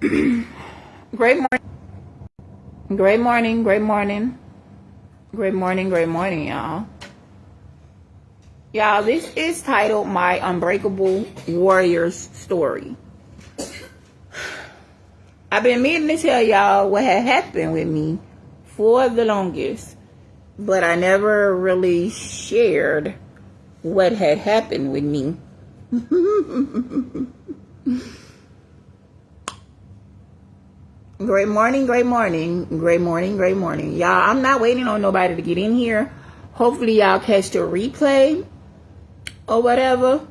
Great morning. Great morning. Great morning. Great morning. Great morning, y'all. Y'all, this is titled My Unbreakable Warriors Story. I've been meaning to tell y'all what had happened with me for the longest, but I never really shared what had happened with me. Great morning, great morning, great morning, great morning. Y'all, I'm not waiting on nobody to get in here. Hopefully y'all catch the replay or whatever.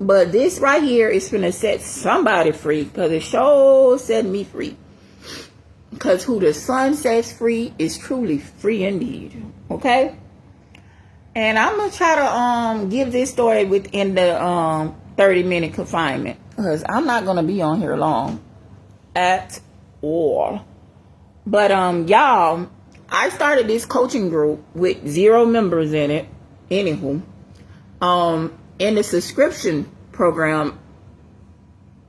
But this right here is finna set somebody free, because it sure set me free. Because who the sun sets free is truly free indeed. Okay? And I'm gonna try to give this story within the 30-minute confinement, because I'm not gonna be on here long at all. But y'all, I started this coaching group with 0 members in it. Anywho, in the subscription program,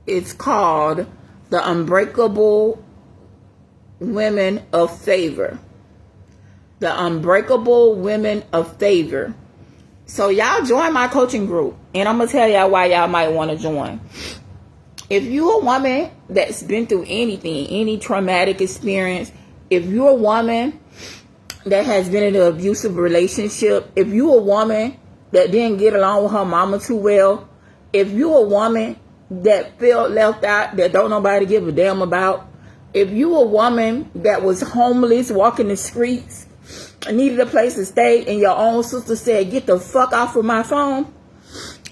it's called the Unbreakable Women of Favor. The Unbreakable Women of Favor. So y'all join my coaching group, and I'm gonna tell y'all why y'all might want to join. If you're a woman that's been through anything, any traumatic experience, if you're a woman that has been in an abusive relationship, if you're a woman that didn't get along with her mama too well, if you're a woman that felt left out, that don't nobody give a damn about, if you're a woman that was homeless, walking the streets, needed a place to stay, and your own sister said, get the fuck off of my phone,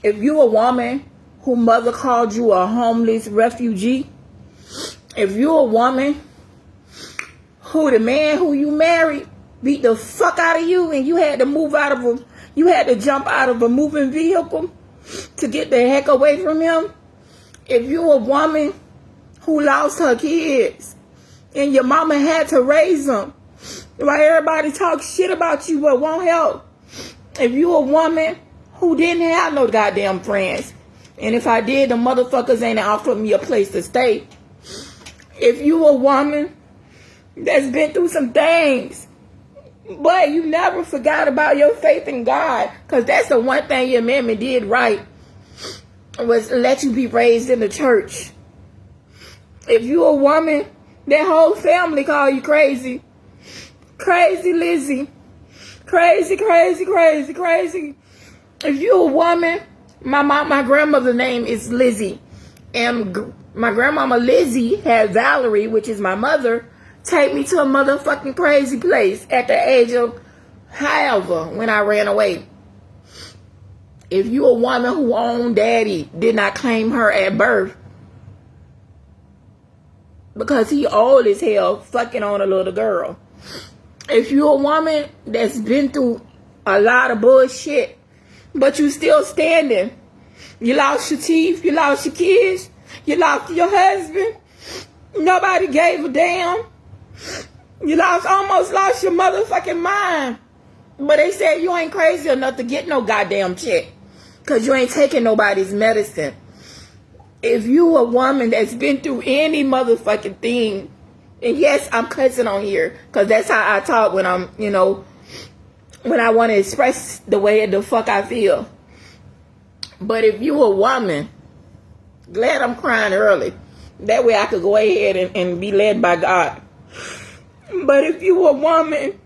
if you're a woman whose mother called you a homeless refugee, if you're a woman who the man who you married beat the fuck out of you, and you had to jump out of a moving vehicle to get the heck away from him, if you're a woman who lost her kids and your mama had to raise them while everybody talks shit about you but won't help, if you're a woman who didn't have no goddamn friends, and if I did, the motherfuckers ain't offered me a place to stay. If you a woman that's been through some things, but you never forgot about your faith in God, because that's the one thing your mammy did right, was let you be raised in the church. If you a woman, that whole family call you crazy. Crazy Lizzie. Crazy, crazy, crazy, crazy. If you a woman, my grandmother's name is Lizzie, and my grandmama Lizzie had Valerie, which is my mother, take me to a motherfucking crazy place at the age of however when I ran away. If you a woman who own daddy did not claim her at birth because he old as hell fucking on a little girl. If you a woman that's been through a lot of bullshit, but you still standing. You lost your teeth. You lost your kids. You lost your husband. Nobody gave a damn. You almost lost your motherfucking mind. But they said you ain't crazy enough to get no goddamn check, because you ain't taking nobody's medicine. If you a woman that's been through any motherfucking thing, and yes, I'm cussing on here, because that's how I talk when I'm, when I want to express the way the fuck I feel. But if you a woman, glad I'm crying early. That way I could go ahead and be led by God. But if you a woman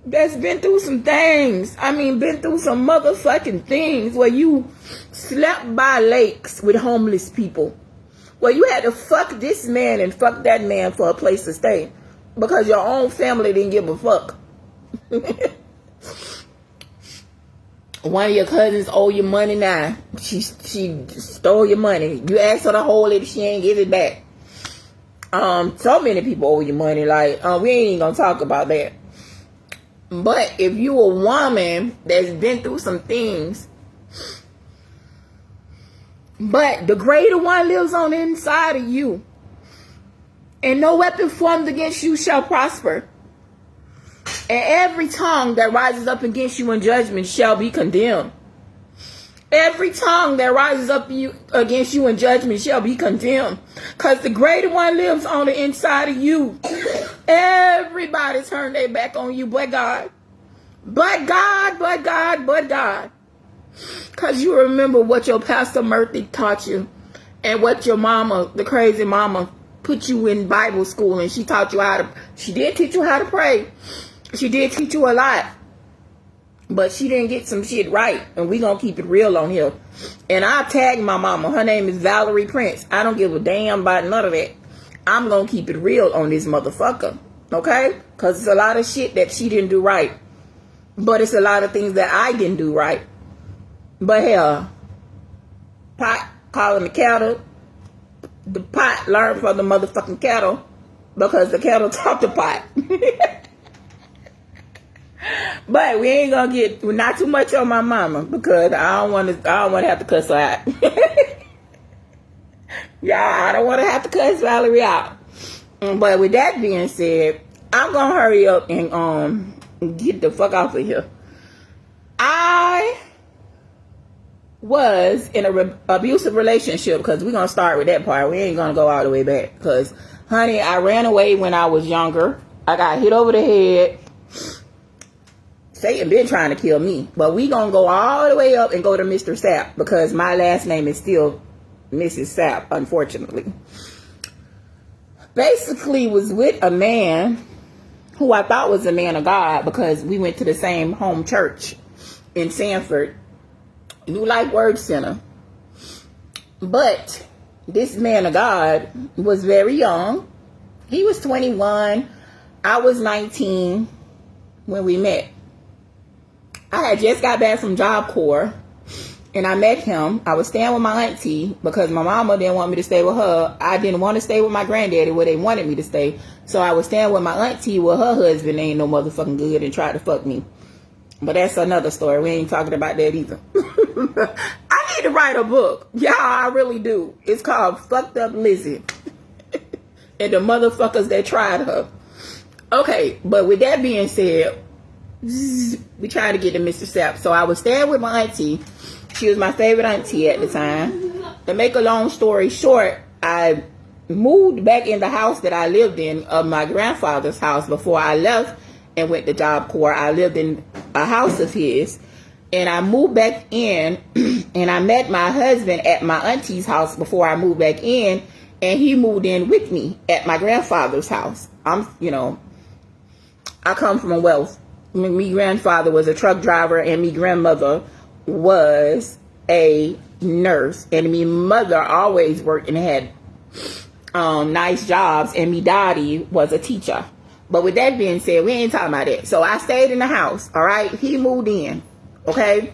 that's been through some things, been through some motherfucking things, where you slept by lakes with homeless people, where you had to fuck this man and fuck that man for a place to stay because your own family didn't give a fuck. One of your cousins owe you money now. She stole your money. You asked her to hold it, she ain't give it back. So many people owe you money. Like, we ain't even gonna talk about that. But if you a woman that's been through some things, but the greater one lives on the inside of you, and no weapon formed against you shall prosper, and every tongue that rises up against you in judgment shall be condemned. Every tongue that rises up against you in judgment shall be condemned. Because the greater one lives on the inside of you. Everybody turn their back on you but God. But God, but God, but God. Because you remember what your Pastor Murphy taught you. And what your mama, the crazy mama, put you in Bible school. And she taught you she did teach you how to pray. She did teach you a lot. But she didn't get some shit right. And we gonna keep it real on here. And I tagged my mama. Her name is Valerie Prince. I don't give a damn about none of that. I'm gonna keep it real on this motherfucker. Okay? Because it's a lot of shit that she didn't do right. But it's a lot of things that I didn't do right. But hell, pot calling the cattle. The pot learned from the motherfucking cattle. Because the cattle taught the pot. But we ain't gonna get not too much on my mama because I don't want to have to cuss her out. Yeah, I don't want to have to cuss Valerie out. But with that being said, I'm gonna hurry up and get the fuck off of here. I was in a abusive relationship because we're gonna start with that part. We ain't gonna go all the way back because, honey, I ran away when I was younger. I got hit over the head. Satan been trying to kill me, but we gonna go all the way up and go to Mr. Sapp because my last name is still Mrs. Sapp, unfortunately. Basically was with a man who I thought was a man of God because we went to the same home church in Sanford, New Life Word Center. But this man of God was very young. He was 21. I was 19 when we met. I had just got back from Job Corps, and I met him. I was staying with my auntie because my mama didn't want me to stay with her. I didn't want to stay with my granddaddy where they wanted me to stay. So I was staying with my auntie where her husband ain't no motherfucking good and tried to fuck me. But that's another story. We ain't talking about that either. I need to write a book. Yeah, I really do. It's called Fucked Up Lizzie. And the motherfuckers that tried her. Okay, but with that being said, we tried to get to Mr. Sapp. So I was staying with my auntie. She was my favorite auntie at the time. To make a long story short, I moved back in the house that I lived in, of my grandfather's house, before I left and went to Job Corps. I lived in a house of his. And I moved back in and I met my husband at my auntie's house before I moved back in. And he moved in with me at my grandfather's house. I come from wealth. My grandfather was a truck driver and my grandmother was a nurse. And my mother always worked and had nice jobs. And my daddy was a teacher. But with that being said, we ain't talking about that. So I stayed in the house, all right? He moved in, okay?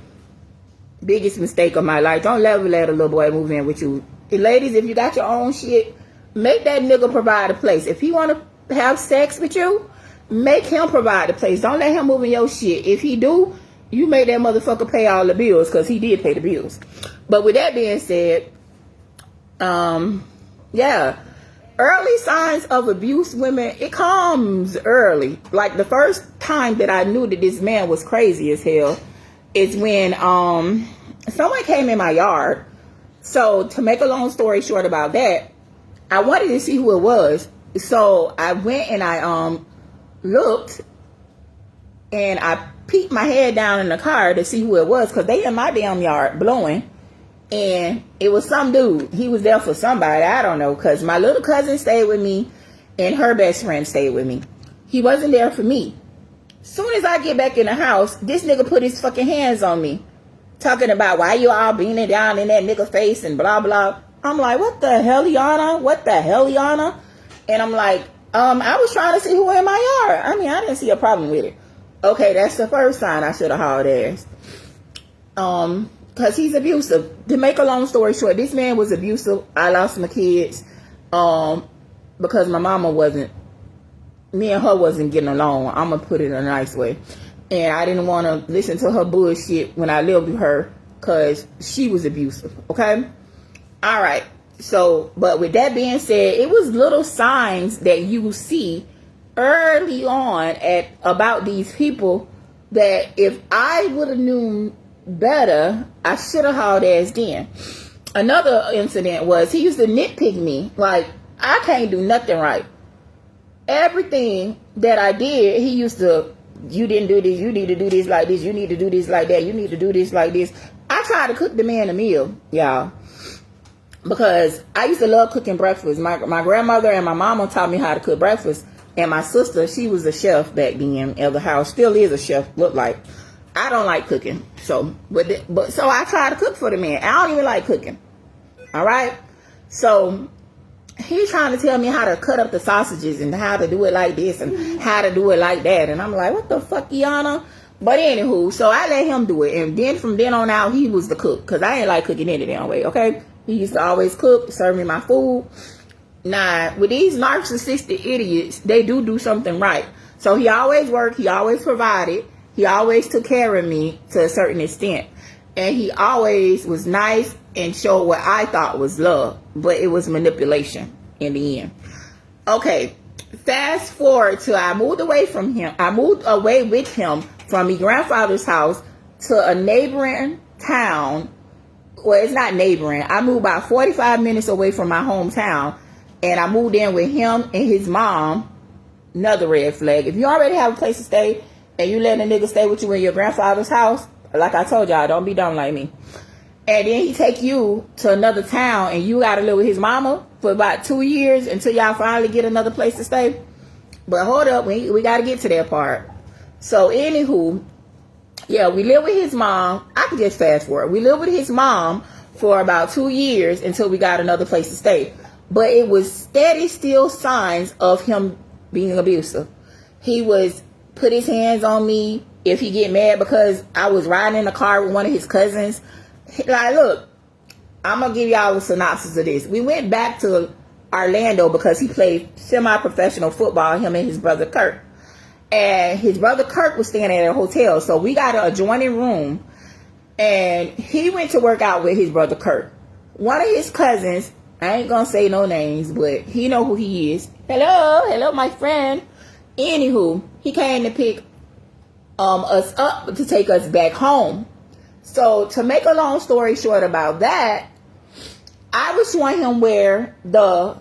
Biggest mistake of my life. Don't ever let a little boy move in with you. Hey, ladies, if you got your own shit, make that nigga provide a place. If he want to have sex with you, make him provide the place. Don't let him move in your shit. If he do, you make that motherfucker pay all the bills because he did pay the bills. But with that being said, yeah, early signs of abuse, women, it comes early. Like the first time that I knew that this man was crazy as hell is when someone came in my yard. So to make a long story short about that, I wanted to see who it was. So I went and I looked and I peeked my head down in the car to see who it was because they in my damn yard blowing. And it was some dude. He was there for somebody. I don't know. Because my little cousin stayed with me and her best friend stayed with me. He wasn't there for me. Soon as I get back in the house, this nigga put his fucking hands on me. Talking about why you all beating down in that nigga face and blah, blah. I'm like, what the hell, Liana? What the hell, Liana? And I'm like, I was trying to see who in my yard. I mean, I didn't see a problem with it. Okay, that's the first sign I should have hauled ass. Because he's abusive. To make a long story short, this man was abusive. I lost my kids because my mama me and her wasn't getting along. I'm going to put it in a nice way. And I didn't want to listen to her bullshit when I lived with her because she was abusive. Okay? All right. So, but with that being said, it was little signs that you see early on about these people that if I would have known better, I should have hauled ass then. Another incident was he used to nitpick me. Like, I can't do nothing right. Everything that I did, he used to, you didn't do this, you need to do this like this, you need to do this like that, you need to do this like this. I tried to cook the man a meal, y'all, because I used to love cooking breakfast. My grandmother and my mama taught me how to cook breakfast, and my sister, she was a chef back then of the house, still is a chef, look like. I don't like cooking, so so I try to cook for the man. I don't even like cooking. All right, so he's trying to tell me how to cut up the sausages and how to do it like this and how to do it like that, and I'm like, what the fuck, Yana? But anywho, so I let him do it, and then from then on out, he was the cook, because I ain't like cooking any damn way. Okay, he used to always cook, serve me my food. Now with these narcissistic idiots, they do something right. So he always worked, he always provided. He always took care of me to a certain extent. And he always was nice and showed what I thought was love. But it was manipulation in the end. Okay, fast forward to I moved away from him. I moved away with him from my grandfather's house to a neighboring town. Well, it's not neighboring. I moved about 45 minutes away from my hometown. And I moved in with him and his mom. Another red flag. If you already have a place to stay, and you let a nigga stay with you in your grandfather's house, like I told y'all, don't be dumb like me. And then he take you to another town and you gotta live with his mama for about 2 years until y'all finally get another place to stay. But hold up, we gotta get to that part. So anywho, yeah, we live with his mom. I could just fast forward. We lived with his mom for about 2 years until we got another place to stay. But it was steady still signs of him being abusive. He was put his hands on me if he get mad because I was riding in the car with one of his cousins. Like, look, I'm gonna give y'all a synopsis of this. We went back to Orlando because he played semi-professional football, him and his brother Kirk. And his brother Kirk was staying at a hotel, so we got an adjoining room. And he went to work out with his brother Kirk. One of his cousins, I ain't gonna say no names, but he know who he is. Hello, my friend. Anywho, he came to pick us up to take us back home. So to make a long story short about that, I was showing him where the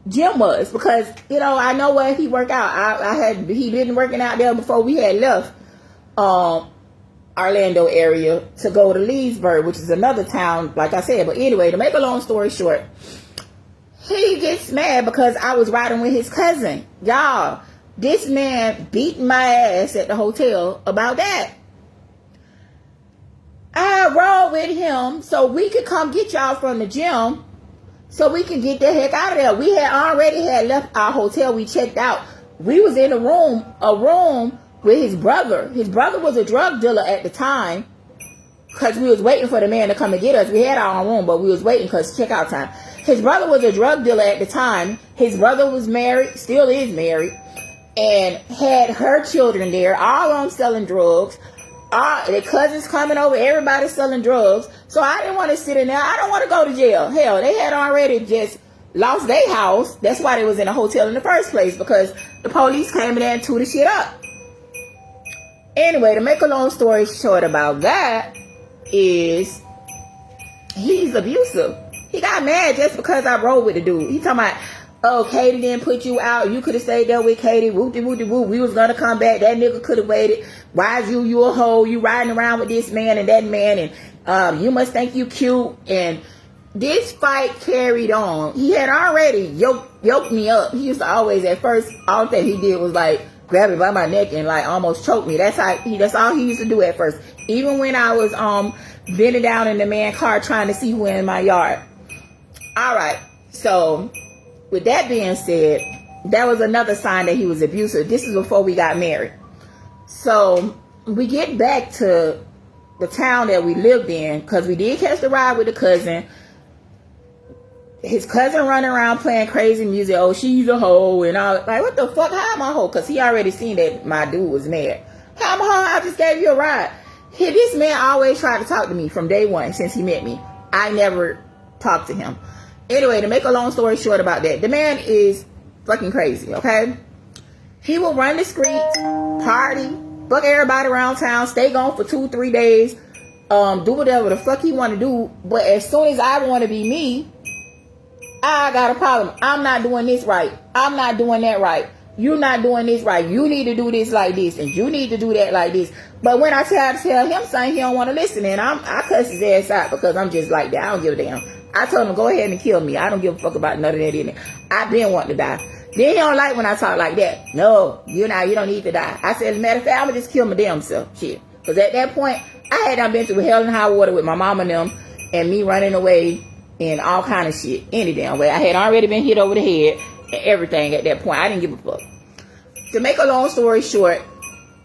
gym was because, you know, I know where he worked out. He been working out there before we had left Orlando area to go to Leesburg, which is another town, like I said. But anyway, to make a long story short, he gets mad because I was riding with his cousin. Y'all, this man beat my ass at the hotel about that. I rode with him so we could come get y'all from the gym so we can get the heck out of there. We had already left our hotel. We checked out. We was in a room with his brother. His brother was a drug dealer at the time because we was waiting for the man to come and get us. We had our own room, but we was waiting because checkout time. His brother was a drug dealer at the time. His brother was married, still is married, and had her children there, all of them selling drugs. The cousins coming over, everybody selling drugs. So I didn't want to sit in there. I don't want to go to jail. Hell, they had already just lost their house. That's why they was in a hotel in the first place, because the police came in there and tore the shit up. Anyway, to make a long story short about that is he's abusive. He got mad just because I rode with the dude. He talking about, oh, Katie didn't put you out. You could have stayed there with Katie. Woo-de-woo-de-woo. We was going to come back. That nigga could have waited. Why is you a hoe? You riding around with this man and that man. And you must think you cute. And this fight carried on. He had already yoked me up. He used to always, at first, all that he did was like grab me by my neck and like almost choke me. That's all he used to do at first. Even when I was bending down in the man's car trying to see who in my yard. All right. So with that being said, that was another sign that he was abusive. This is before we got married. So we get back to the town that we lived in because we did catch the ride with the cousin. His cousin running around playing crazy music. Oh, she's a hoe. And I was like, what the fuck? How am I a hoe? Because he already seen that my dude was mad. How am I a hoe? I just gave you a ride. This man always tried to talk to me from day one since he met me. I never talked to him. Anyway, to make a long story short about that, the man is fucking crazy, okay? He will run the streets, party, fuck everybody around town, stay gone for 2-3 days, do whatever the fuck he want to do. But as soon as I want to be me, I got a problem. I'm not doing this right. I'm not doing that right. You're not doing this right. You need to do this like this, and you need to do that like this. But when I try to tell him something, he don't want to listen, and I cuss his ass out because I'm just like that. I don't give a damn. I told him, go ahead and kill me. I don't give a fuck about none of that in it. I been wanting to die. Then he don't like when I talk like that. No, you don't need to die. I said, as a matter of fact, I'm gonna just kill my damn self. Shit. Because at that point, I had done been through hell and high water with my mom and them, and me running away and all kind of shit. Any damn way. I had already been hit over the head and everything at that point. I didn't give a fuck. To make a long story short,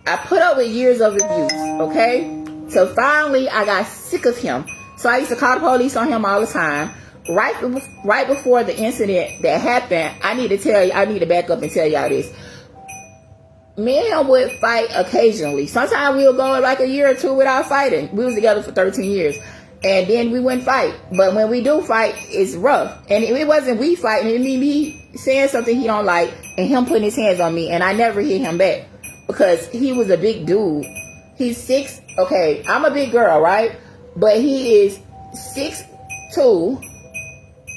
I put up with years of abuse, okay? So finally, I got sick of him. So I used to call the police on him all the time. Right before the incident that happened, I need to back up and tell y'all this. Me and him would fight occasionally. Sometimes we would go like a year or two without fighting. We was together for 13 years. And then we wouldn't fight. But when we do fight, it's rough. And it wasn't we fighting. It mean me saying something he don't like and him putting his hands on me. And I never hit him back. Because he was a big dude. He's 6. Okay, I'm a big girl, right? But he is 6'2",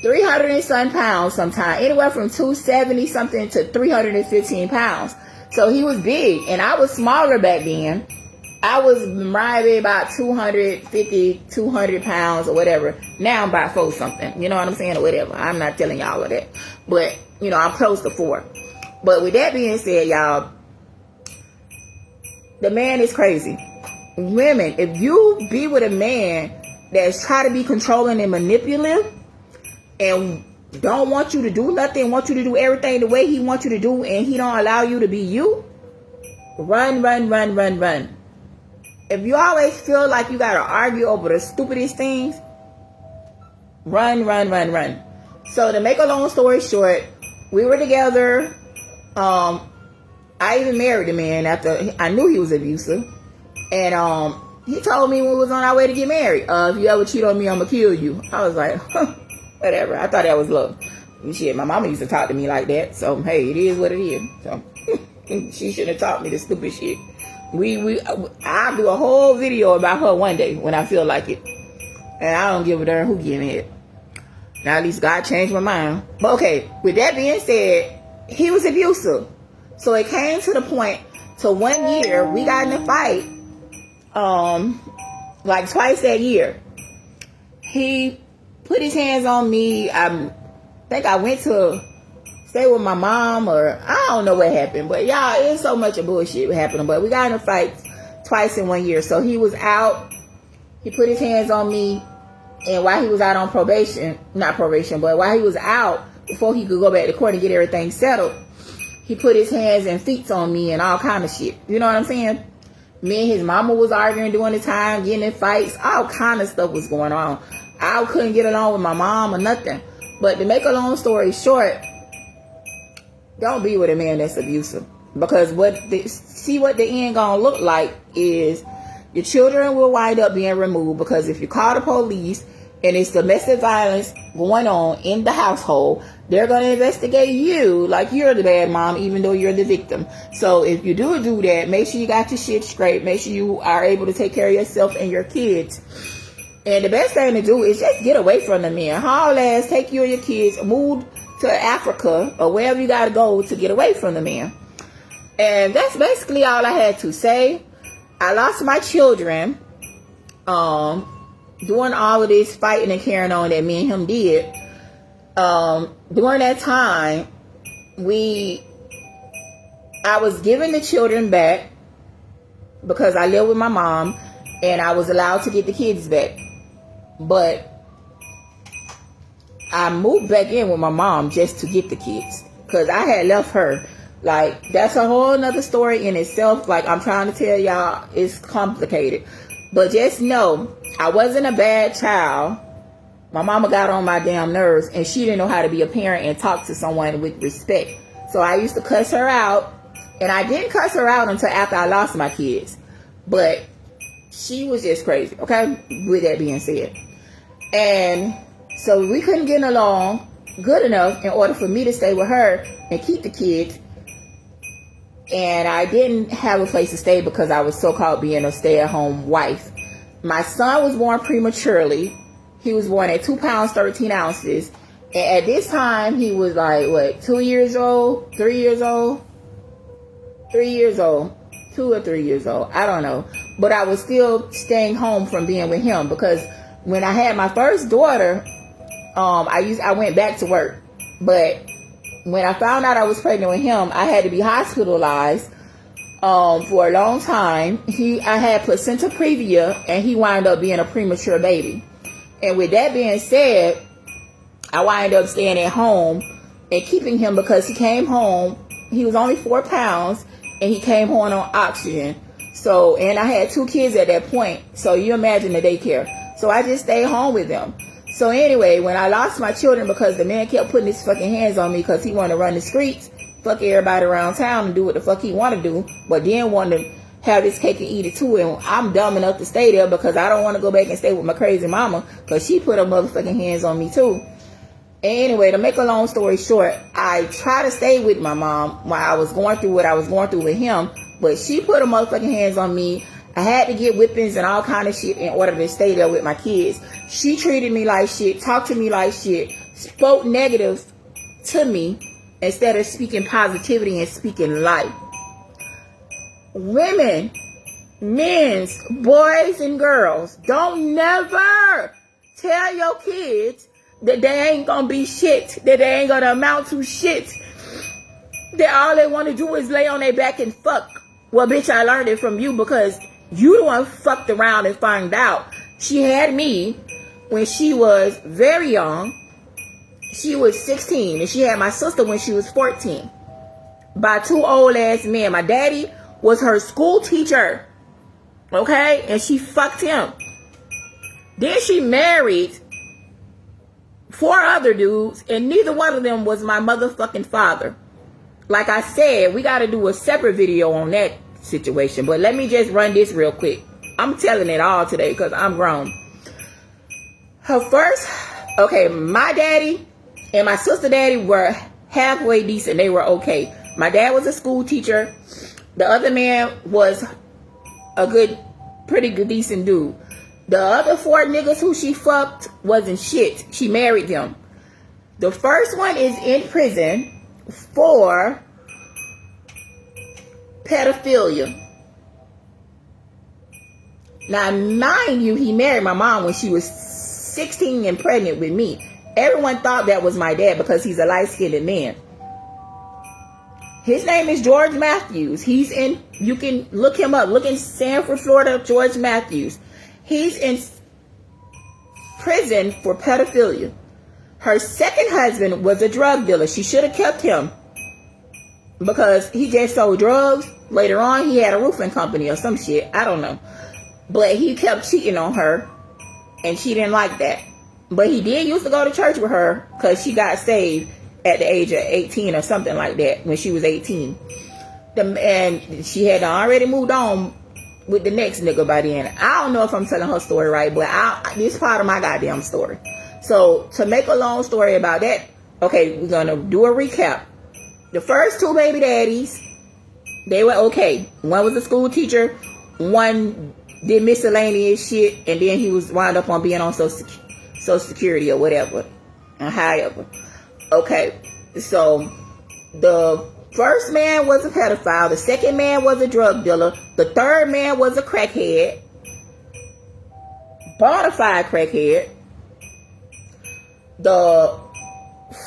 300 and some pounds sometimes. Anywhere from 270 something to 315 pounds. So he was big. And I was smaller back then. I was maybe about 250, 200 pounds or whatever. Now I'm about 4 something. You know what I'm saying? Or whatever. I'm not telling y'all of that. But, I'm close to 4. But with that being said, y'all, the man is crazy. Women, if you be with a man that's trying to be controlling and manipulative and don't want you to do nothing, want you to do everything the way he wants you to do, and he don't allow you to be you, run, run, run, run, run. If you always feel like you gotta argue over the stupidest things, run, run, run, run. So to make a long story short, we were together. I even married the man after I knew he was abusive. And he told me when we was on our way to get married, if you ever cheat on me, I'm gonna kill you. I was like, whatever. I thought that was love. Shit, my mama used to talk to me like that. So hey, it is what it is. So she shouldn't have taught me the stupid shit. I'll do a whole video about her one day when I feel like it. And I don't give a darn who give me it. Now at least God changed my mind. But okay, with that being said, he was abusive. So it came to the point to 1 year we got in a fight. Like twice that year. He put his hands on me. I think I went to stay with my mom, or I don't know what happened, but y'all, it's so much of bullshit happening. But we got in a fight twice in 1 year. So he was out, he put his hands on me, and while he was out on probation, not probation, but while he was out, before he could go back to court and get everything settled, he put his hands and feet on me and all kind of shit. You know what I'm saying? Me and his mama was arguing during the time, getting in fights, all kind of stuff was going on. I couldn't get along with my mom or nothing. But to make a long story short, don't be with a man that's abusive. Because what the end gonna look like is your children will wind up being removed, because if you call the police and it's domestic violence going on in the household, they're going to investigate you like you're the bad mom, even though you're the victim. So if you do that, make sure you got your shit straight. Make sure you are able to take care of yourself and your kids. And the best thing to do is just get away from the men. Haul ass, take you and your kids, move to Africa or wherever you got to go to get away from the men. And that's basically all I had to say. I lost my children doing all of this fighting and carrying on that me and him did. During that time, I was giving the children back because I lived with my mom, and I was allowed to get the kids back. But I moved back in with my mom just to get the kids, because I had left her. Like, that's a whole nother story in itself. Like, I'm trying to tell y'all, it's complicated. But just know, I wasn't a bad child. My mama got on my damn nerves, and she didn't know how to be a parent and talk to someone with respect. So I used to cuss her out, and I didn't cuss her out until after I lost my kids. But she was just crazy, okay? With that being said. And so we couldn't get along good enough in order for me to stay with her and keep the kids. And I didn't have a place to stay because I was so-called being a stay-at-home wife. My son was born prematurely. He was born at 2 pounds, 13 ounces. And at this time, he was like, what, 2 years old? 3 years old? 3 years old. 2 or 3 years old. I don't know. But I was still staying home from being with him because when I had my first daughter, I went back to work. But when I found out I was pregnant with him, I had to be hospitalized for a long time. I had placenta previa, and he wound up being a premature baby. And with that being said, I wound up staying at home and keeping him because he came home. He was only 4 pounds, and he came home on oxygen. So, and I had 2 kids at that point. So you imagine the daycare. So I just stayed home with them. So anyway, when I lost my children because the man kept putting his fucking hands on me because he wanted to run the streets, fuck everybody around town and do what the fuck he want to do, but then wanted to have his cake and eat it too. And I'm dumb enough to stay there because I don't want to go back and stay with my crazy mama because she put her motherfucking hands on me too. Anyway, to make a long story short, I tried to stay with my mom while I was going through what I was going through with him, but she put her motherfucking hands on me. I had to get whippings and all kind of shit in order to stay there with my kids. She treated me like shit, talked to me like shit, spoke negative to me instead of speaking positivity and speaking life. Women, men, boys and girls, don't never tell your kids that they ain't gonna be shit, that they ain't gonna amount to shit, that all they want to do is lay on their back and fuck. Well, bitch, I learned it from you because you the one fucked around and found out. She had me when she was very young. She was 16, and she had my sister when she was 14 by 2 old ass men. My daddy was her school teacher, okay, and she fucked him. Then she married 4 other dudes, and neither one of them was my motherfucking father. Like I said, we got to do a separate video on that situation, but let me just run this real quick. I'm telling it all today because I'm grown. Her first, okay, my daddy and my sister daddy were halfway decent. They were okay. My dad was a school teacher. The other man was a good, pretty good, decent dude. The other 4 niggas who she fucked wasn't shit. She married them. The first one is in prison for pedophilia. Now, mind you, he married my mom when she was 16 and pregnant with me. Everyone thought that was my dad because he's a light-skinned man. His name is George Matthews. You can look him up. Look in Sanford, Florida, George Matthews. He's in prison for pedophilia. Her second husband was a drug dealer. She should have kept him because he just sold drugs. Later on, he had a roofing company or some shit. I don't know. But he kept cheating on her, and she didn't like that. But he did used to go to church with her because she got saved at the age of 18 or something like that when she was 18. And she had already moved on with the next nigga by then. I don't know if I'm telling her story right, but this part of my goddamn story. So, to make a long story about that, okay, we're going to do a recap. The first 2 baby daddies, they were okay. One was a school teacher. One did miscellaneous shit. And then he was wound up on being on Social Security or whatever. And however. Okay. So, the first man was a pedophile. The second man was a drug dealer. The third man was a crackhead. Bonafide crackhead. The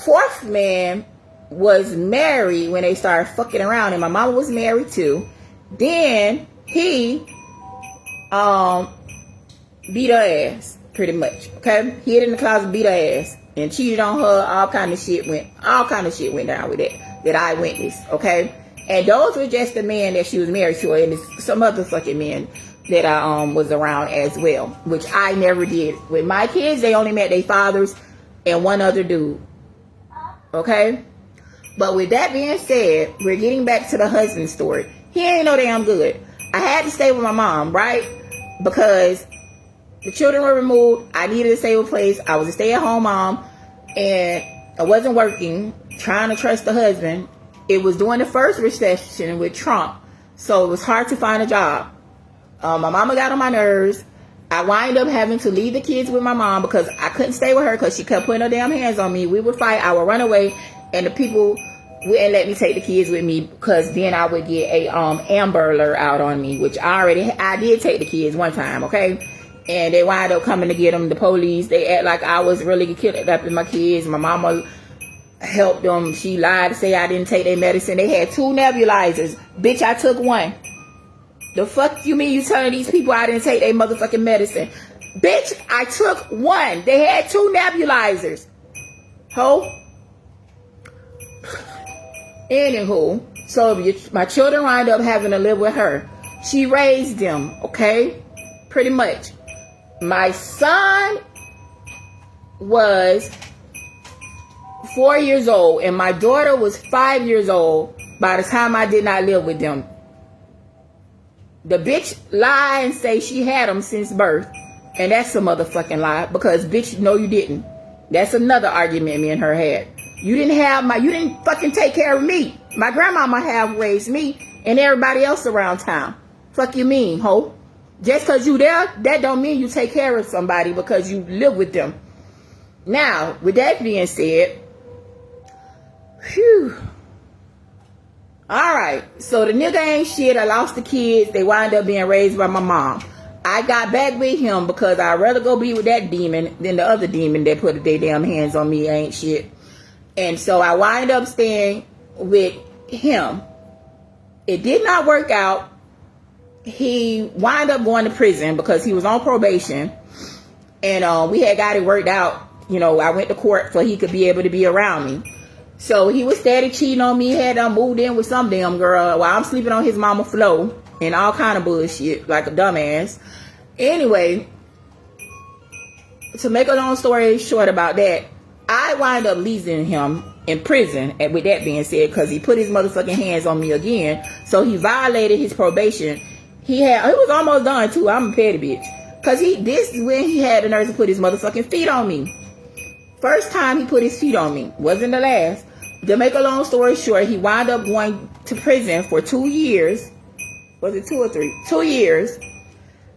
4th man was married when they started fucking around, and my mama was married too. Then he beat her ass, pretty much. Okay, hid in the closet, beat her ass, and cheated on her. All kind of shit went down with that I witnessed. Okay, and those were just the men that she was married to, and some other fucking men that I was around as well, which I never did. With my kids, they only met their fathers and one other dude. Okay? But with that being said, we're getting back to the husband story. He ain't no damn good. I had to stay with my mom, right? Because the children were removed. I needed a stable place. I was a stay-at-home mom. And I wasn't working, trying to trust the husband. It was during the first recession with Trump. So it was hard to find a job. My mama got on my nerves. I wind up having to leave the kids with my mom because I couldn't stay with her because she kept putting her damn hands on me. We would fight. I would run away, and the people wouldn't let me take the kids with me because then I would get a Amber Alert out on me, which I did take the kids one time, okay? And they wind up coming to get them. The police, they act like I was really kidnapping my kids. My mama helped them. She lied to say I didn't take their medicine. They had 2 nebulizers. Bitch, I took one. The fuck you mean you telling these people I didn't take their motherfucking medicine? Bitch, I took one. They had 2 nebulizers. Ho. Anywho, so my children wind up having to live with her. She raised them, okay? Pretty much. My son was 4 years old and my daughter was 5 years old by the time I did not live with them. The bitch lie and say she had them since birth. And that's a motherfucking lie because bitch, no you didn't. That's another argument me and her had. You didn't fucking take care of me. My grandmama have raised me and everybody else around town. Fuck you mean, ho? Just because you there, that don't mean you take care of somebody because you live with them. Now, with that being said, phew. Alright, so the nigga ain't shit. I lost the kids. They wind up being raised by my mom. I got back with him because I'd rather go be with that demon than the other demon that put their damn hands on me ain't shit. And so I wind up staying with him. It did not work out. He wind up going to prison because he was on probation. And we had got it worked out. You know, I went to court so he could be able to be around me. So he was steady cheating on me. Had moved in with some damn girl while I'm sleeping on his mama floor and all kind of bullshit like a dumbass. Anyway, to make a long story short about that, I wind up leaving him in prison. And with that being said, because he put his motherfucking hands on me again, so he violated his probation. It was almost done too. I'm a petty bitch. Because this is when he had the nerve to put his motherfucking feet on me. First time he put his feet on me. Wasn't the last. To make a long story short, he wound up going to prison for 2 years. Was it 2 or 3? 2 years.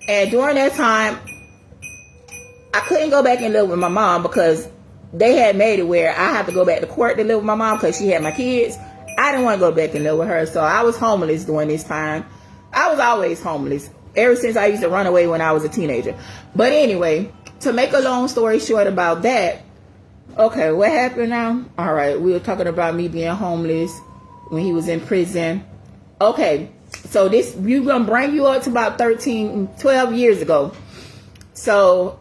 And during that time, I couldn't go back and live with my mom because they had made it where I had to go back to court to live with my mom because she had my kids. I didn't want to go back and live with her. So I was homeless during this time. I was always homeless. Ever since I used to run away when I was a teenager. But anyway, to make a long story short about that, okay, what happened now? All right, we were talking about me being homeless when he was in prison. Okay, so we're going to bring you up to about 12 years ago. So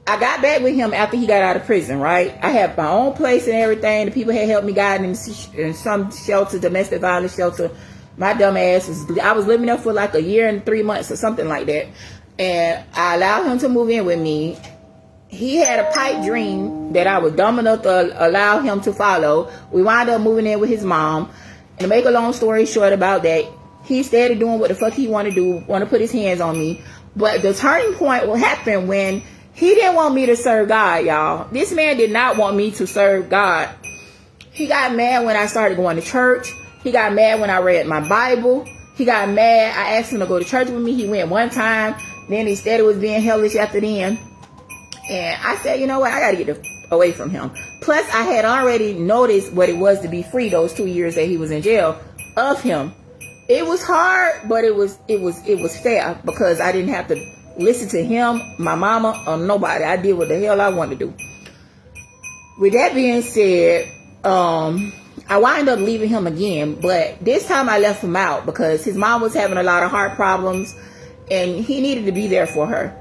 I got back with him after he got out of prison, right? I had my own place and everything. The people had helped me guide in some shelter, domestic violence shelter. My dumb ass I was living there for like a year and 3 months or something like that. And I allowed him to move in with me. He had a pipe dream that I was dumb enough to allow him to follow. We wound up moving in with his mom. And to make a long story short about that, he started doing what the fuck he wanted to do, want to put his hands on me. But the turning point will happen when he didn't want me to serve God, y'all. This man did not want me to serve God. He got mad when I started going to church. He got mad when I read my Bible. He got mad. I asked him to go to church with me. He went one time. Then he said it was being hellish after then. And I said, you know what? I got to get away from him. Plus, I had already noticed what it was to be free those 2 years that he was in jail of him. It was hard, but it was fair because I didn't have to listen to him, my mama, or nobody. I did what the hell I wanted to do. With that being said, I wind up leaving him again, but this time I left him out because his mom was having a lot of heart problems and he needed to be there for her.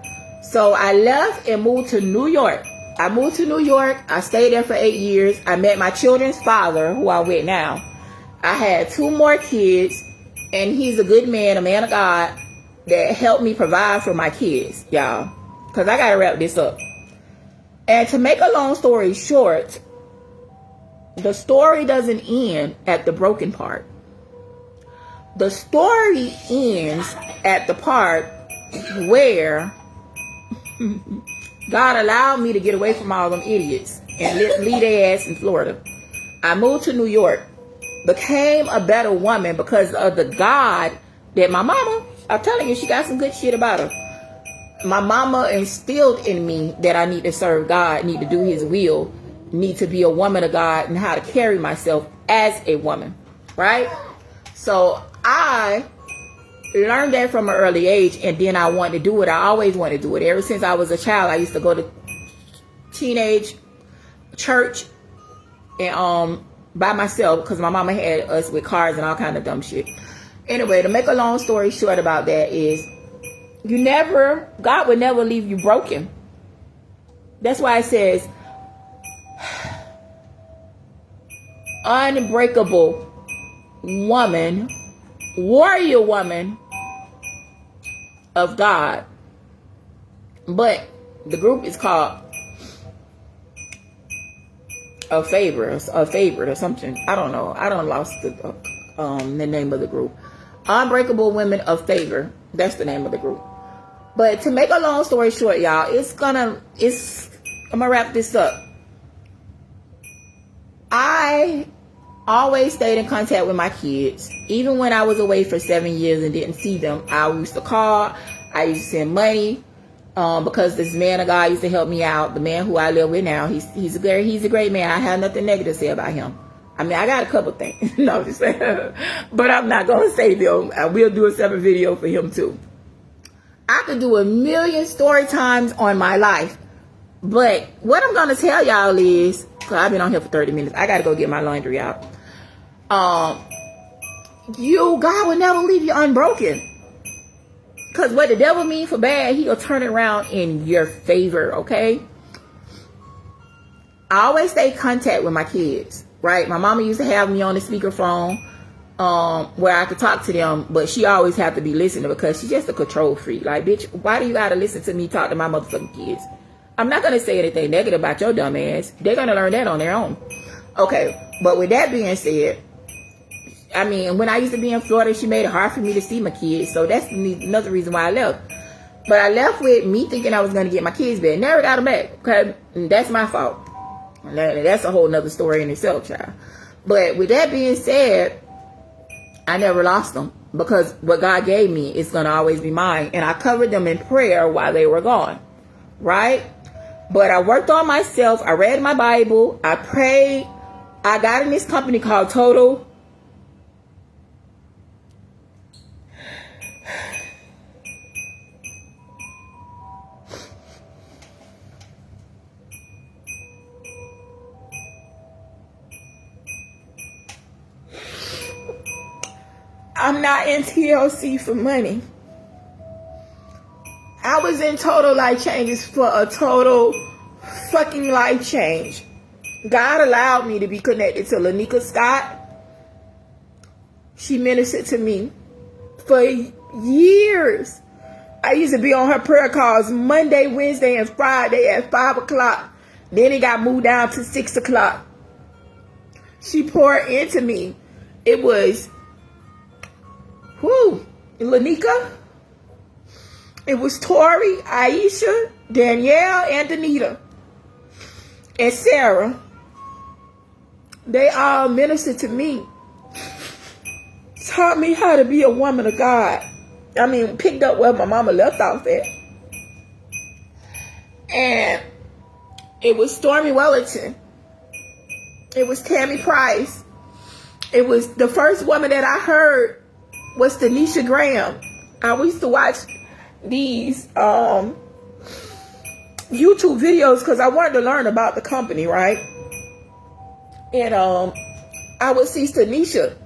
So I left and moved to New York. I moved to New York. I stayed there for 8 years. I met my children's father, who I'm with now. I had 2 more kids, and he's a good man, a man of God, that helped me provide for my kids, y'all. Because I got to wrap this up. And to make a long story short, the story doesn't end at the broken part. The story ends at the part where God allowed me to get away from all them idiots and leave their ass in Florida. I moved to New York, became a better woman because of the God that my mama, I'm telling you, she got some good shit about her. my mama instilled in me that I need to serve God, need to do his will, need to be a woman of God, and how to carry myself as a woman, right? So I learned that from an early age, and then I wanted to do it. I always wanted to do it. Ever since I was a child, I used to go to teenage church and by myself, because my mama had us with cars and all kind of dumb shit. Anyway, to make a long story short about that is, God would never leave you broken. That's why it says unbreakable woman, warrior woman of God. But the group is called a favorite or something. I don't know. I don't lost the name of the group. Unbreakable Women of Favor. That's the name of the group. But to make a long story short, y'all, I'm gonna wrap this up. I always stayed in contact with my kids. Even when I was away for 7 years and didn't see them, I used to call. I used to send money. Because this man of God used to help me out. The man who I live with now, he's a great man. I have nothing negative to say about him. I mean, I got a couple things. No, just saying. But I'm not going to say them. I will do a separate video for him too. I could do a million story times on my life. But what I'm going to tell y'all is, because I've been on here for 30 minutes. I got to go get my laundry out. God will never leave you unbroken. Because what the devil means for bad, he'll turn it around in your favor, okay? I always stay in contact with my kids, right? My mama used to have me on the speakerphone where I could talk to them, but she always had to be listening because she's just a control freak. Like, bitch, why do you gotta listen to me talk to my motherfucking kids? I'm not gonna say anything negative about your dumb ass. They're gonna learn that on their own. Okay, but with that being said, I mean, when I used to be in Florida, she made it hard for me to see my kids. So that's another reason why I left. But I left with me thinking I was going to get my kids back. Never got them back. Okay? And that's my fault. That's a whole nother story in itself, child. But with that being said, I never lost them. Because what God gave me is going to always be mine. And I covered them in prayer while they were gone. Right? But I worked on myself. I read my Bible. I prayed. I got in this company called Total. I'm not in TLC for money. I was in Total Life Changes for a total fucking life change. God allowed me to be connected to Lanika Scott. She ministered to me for years. I used to be on her prayer calls Monday, Wednesday, and Friday at 5 o'clock. Then it got moved down to 6 o'clock. She poured into me. It was Lanika. It was Tori, Aisha, Danielle, and Danita, and Sarah. They all ministered to me. Taught me how to be a woman of God. I mean, picked up where my mama left off at. And it was Stormy Wellington. It was Tammy Price. It was the first woman that I heard was Tanisha Graham. I used to watch these YouTube videos because I wanted to learn about the company, right? And I would see Tanisha,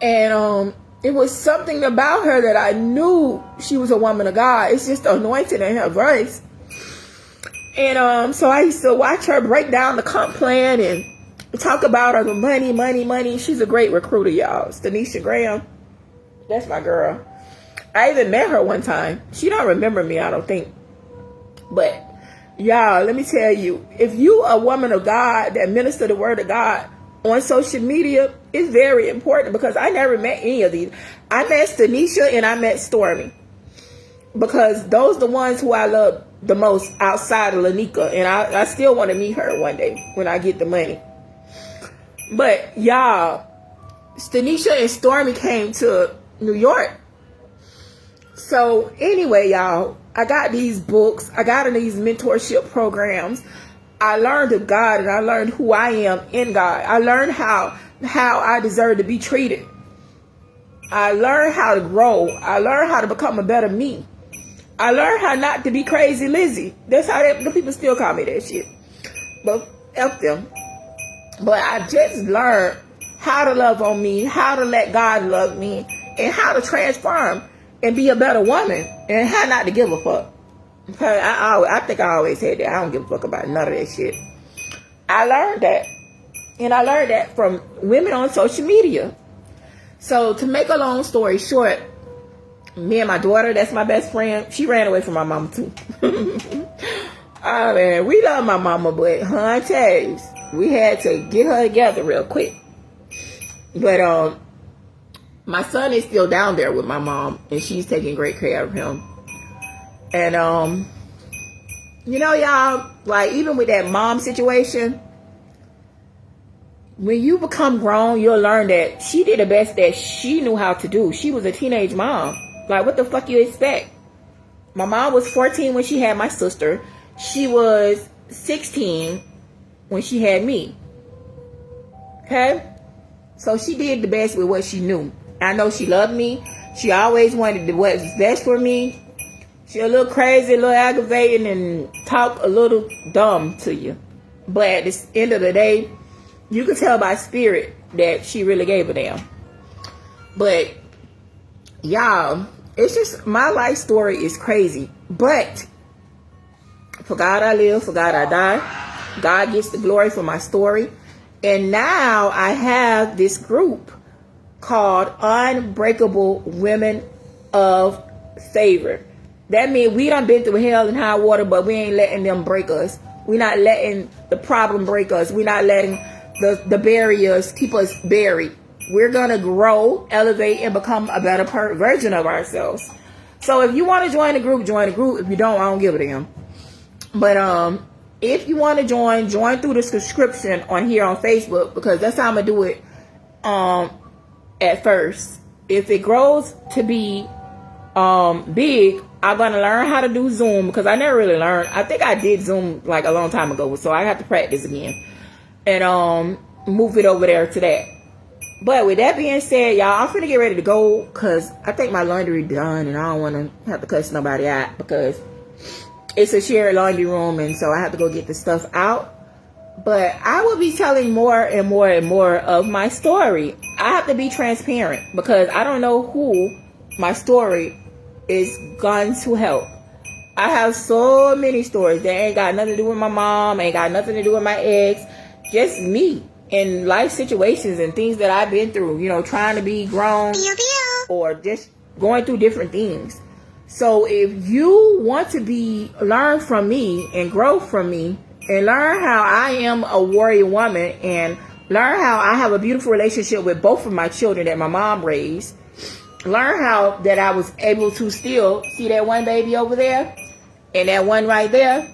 and it was something about her that I knew she was a woman of God. It's just the anointing in her voice. And so I used to watch her break down the comp plan and talk about her, the money. She's a great recruiter, y'all. It's Tanisha Graham. That's my girl. I even met her one time. She don't remember me, I don't think. But y'all, let me tell you, if you a woman of God that minister the word of God on social media, it's very important because I never met any of these. I met Tanisha and I met Stormy because those are the ones who I love the most outside of Lanika. And I still want to meet her one day when I get the money. But y'all, Tanisha and Stormy came to New York. So anyway, y'all, I got these books. I got in these mentorship programs. I learned of God, and I learned who I am in God. I learned how I deserve to be treated. I learned how to grow. I learned how to become a better me. I learned how not to be crazy Lizzie. That's how the people still call me that shit. But F them. But I just learned how to love on me, how to let God love me, and how to transform and be a better woman, and how not to give a fuck. Okay, I think I always said that. I don't give a fuck about none of that shit. I learned that. And I learned that from women on social media. So to make a long story short, me and my daughter, that's my best friend, she ran away from my mama too. Oh man, we love my mama, but hunties, we had to get her together real quick. But my son is still down there with my mom, and she's taking great care of him. And you know, y'all, like, even with that mom situation, when you become grown, you'll learn that she did the best that she knew how to do. She was a teenage mom. Like, what the fuck you expect? My mom was 14 when she had my sister. She was 16 when she had me. Okay? So she did the best with what she knew. I know she loved me. She always wanted what was best for me. She a little crazy, a little aggravating, and talk a little dumb to you. But at the end of the day, you can tell by spirit that she really gave a damn. But y'all, it's just, my life story is crazy. But for God I live, for God I die. God gets the glory for my story. And now I have this group called Unbreakable Women of Favor. That means we done been through hell and high water, but we ain't letting them break us. We're not letting the problem break us. We're not letting the barriers keep us buried. We're going to grow, elevate, and become a better version of ourselves. So if you want to join the group, join the group. If you don't, I don't give a damn. But if you want to join through the subscription on here on Facebook, because that's how I'm going to do it at first. If it grows to be big, I'm going to learn how to do Zoom, because I never really learned. I think I did Zoom like a long time ago, so I have to practice again and move it over there to that. But with that being said, y'all, I'm finna get ready to go, because I think my laundry done, and I don't want to have to cuss nobody out, because it's a shared laundry room, and so I have to go get the stuff out. But I will be telling more and more and more of my story. I have to be transparent, because I don't know who my story is going to help. I have so many stories that ain't got nothing to do with my mom, ain't got nothing to do with my ex, just me in life situations and things that I've been through, you know, trying to be grown or just going through different things. So if you want to learn from me and grow from me and learn how I am a warrior woman and learn how I have a beautiful relationship with both of my children that my mom raised, learn how that I was able to still see that one baby over there and that one right there,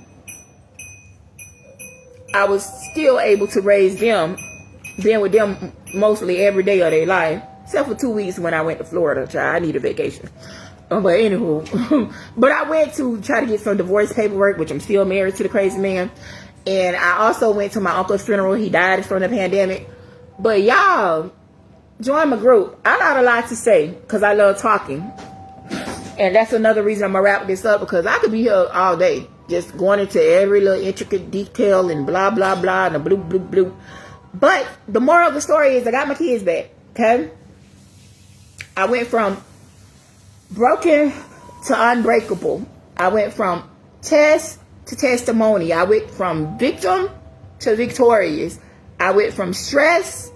I was still able to raise them, been with them mostly every day of their life, except for 2 weeks when I went to Florida. Child, I need a vacation. But anywho, but I went to try to get some divorce paperwork, which I'm still married to the crazy man. And I also went to my uncle's funeral. He died from the pandemic. But y'all, join my group. I got a lot to say because I love talking. And that's another reason I'm going to wrap this up, because I could be here all day just going into every little intricate detail and blah, blah, blah, and a blue, blue, blue. But the moral of the story is I got my kids back, okay? I went from broken to unbreakable. I went from test to testimony. I went from victim to victorious. I went from stress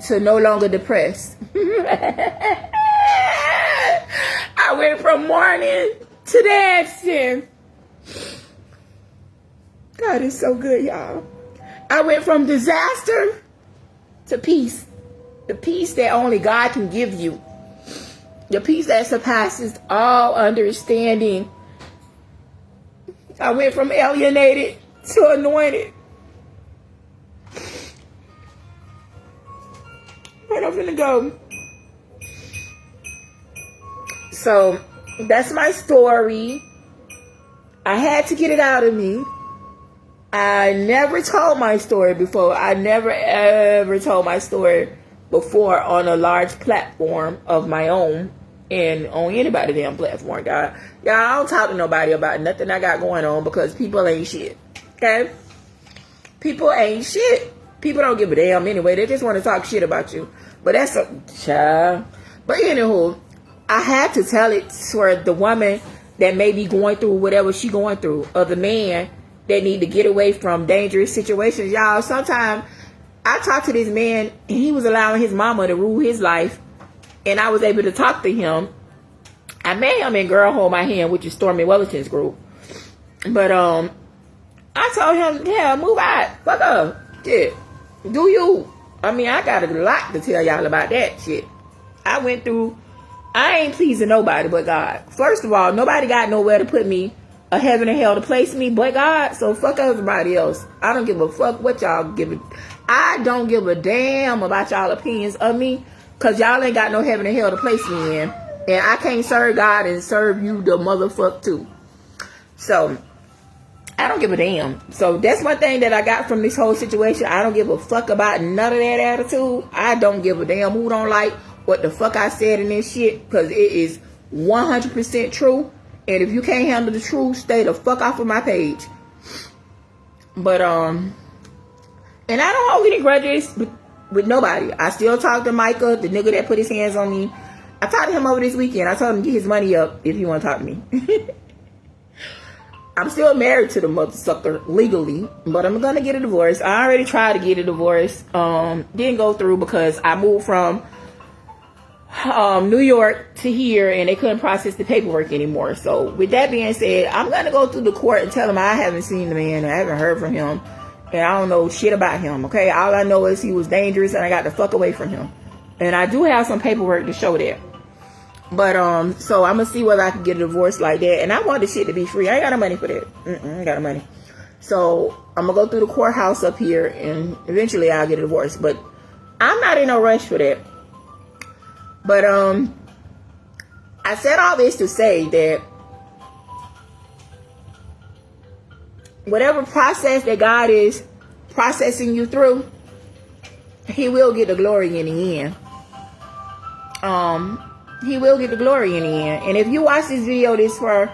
to no longer depressed. I went from mourning to dancing. God is so good, y'all. I went from disaster to peace. The peace that only God can give you. The peace that surpasses all understanding. I went from alienated to anointed. Right, I'm gonna go. So that's my story. I had to get it out of me. I never told my story before. I never ever told my story before on a large platform of my own and on anybody damn platform, God. Y'all, I don't talk to nobody about nothing I got going on because people ain't shit. Okay? People ain't shit. People don't give a damn anyway. They just want to talk shit about you. But that's a child. But anywho, I had to tell it for the woman that may be going through whatever she going through, or the man that need to get away from dangerous situations. Y'all, sometimes I talked to this man and he was allowing his mama to rule his life, and I was able to talk to him. I met him in Girl Hold My Hand, which is Stormy Wellington's group. But I told him, yeah, move out. Fuck up. Shit. Do you? I mean, I got a lot to tell y'all about that shit. I went through, I ain't pleasing nobody but God. First of all, nobody got nowhere to put me, a heaven or hell to place me but God. So fuck everybody else. I don't give a fuck what y'all give a, I don't give a damn about y'all opinions of me, because y'all ain't got no heaven or hell to place me in. And I can't serve God and serve you the motherfucker too. So I don't give a damn. So that's one thing that I got from this whole situation. I don't give a fuck about none of that attitude. I don't give a damn who don't like what the fuck I said in this shit, because it is 100% true. And if you can't handle the truth, stay the fuck off of my page. But and I don't hold any grudges with nobody. I still talk to Micah, the nigga that put his hands on me. I talked to him over this weekend. I told him to get his money up if he want to talk to me. I'm still married to the mother sucker legally, but I'm gonna get a divorce. I already tried to get a divorce. Didn't go through because I moved from New York to here and they couldn't process the paperwork anymore. So with that being said, I'm gonna go through the court and tell him I haven't seen the man, I haven't heard from him, and I don't know shit about him. Okay, all I know is he was dangerous and I got the fuck away from him, and I do have some paperwork to show that. But so I'm gonna see whether I can get a divorce like that. And I want the shit to be free. I ain't got no money for that. I ain't got no money. So I'm gonna go through the courthouse up here and eventually I'll get a divorce. But I'm not in no rush for that. But I said all this to say that whatever process that God is processing you through, he will get the glory in the end. He will get the glory in the end. And if you watch this video this far,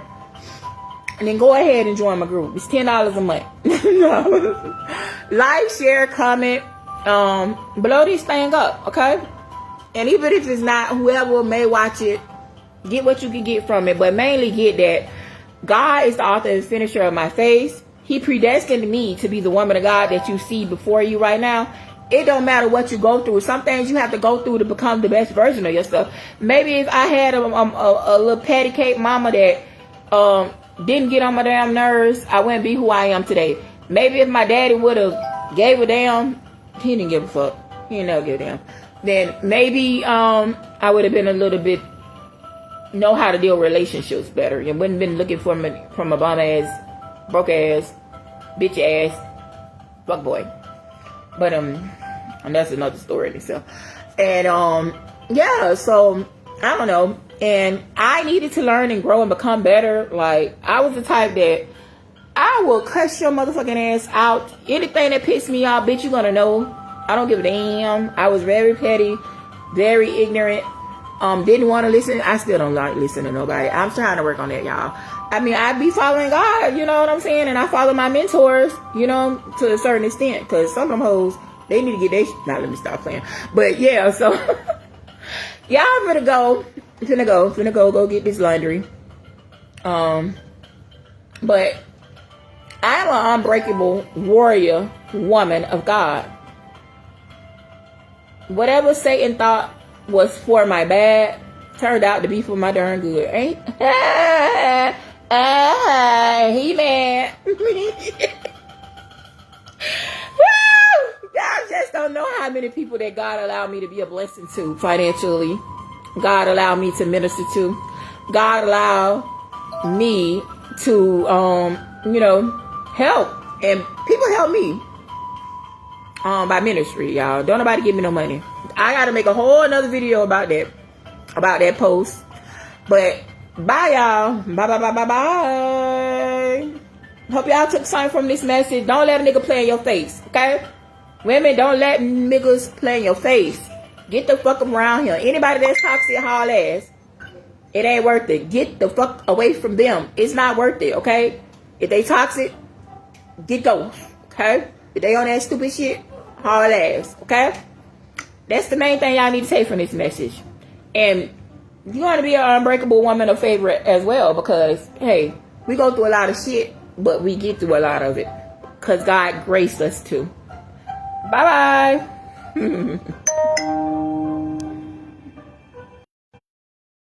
and then go ahead and join my group. It's $10 a month. Like, share, comment, blow this thing up, okay? And even if it's not, whoever may watch it, get what you can get from it. But mainly get that God is the author and finisher of my faith. He predestined me to be the woman of God that you see before you right now. It don't matter what you go through. Some things you have to go through to become the best version of yourself. Maybe if I had a little patty cake mama that didn't get on my damn nerves, I wouldn't be who I am today. Maybe if my daddy would have gave a damn, he didn't give a fuck. He didn't never give a damn. Then maybe I would have been a little bit, know how to deal with relationships better. And wouldn't been looking for me from a bum ass, broke ass, bitch ass, fuck boy. But and that's another story in itself. And yeah, so I don't know. And I needed to learn and grow and become better. Like, I was the type that I will cuss your motherfucking ass out. Anything that pissed me off, bitch, you gonna know. I don't give a damn. I was very petty, very ignorant. Didn't want to listen. I still don't like listening to nobody. I'm trying to work on that, y'all. I mean, I be following God, you know what I'm saying? And I follow my mentors, you know, to a certain extent. Because some of them hoes, they need to get their now let me stop playing. But yeah, so yeah, I'm gonna go get this laundry. But I'm an unbreakable warrior woman of God. Whatever Satan thought was for my bad turned out to be for my darn good. Ain't he mad? Y'all just don't know how many people that God allowed me to be a blessing to financially. God allowed me to minister to. God allowed me to, you know, help. And people help me by ministry, y'all. Don't nobody give me no money. I got to make a whole another video about that post. But Bye, y'all. Bye, bye, bye, bye, bye. Hope y'all took something from this message. Don't let a nigga play in your face, okay? Women, don't let niggas play in your face. Get the fuck around here. Anybody that's toxic, haul ass. It ain't worth it. Get the fuck away from them. It's not worth it, okay? If they toxic, get going, okay? If they on that stupid shit, haul ass, okay? That's the main thing y'all need to take from this message. And you want to be an unbreakable woman or favorite as well, because, hey, we go through a lot of shit, but we get through a lot of it because God graced us to. Bye-bye.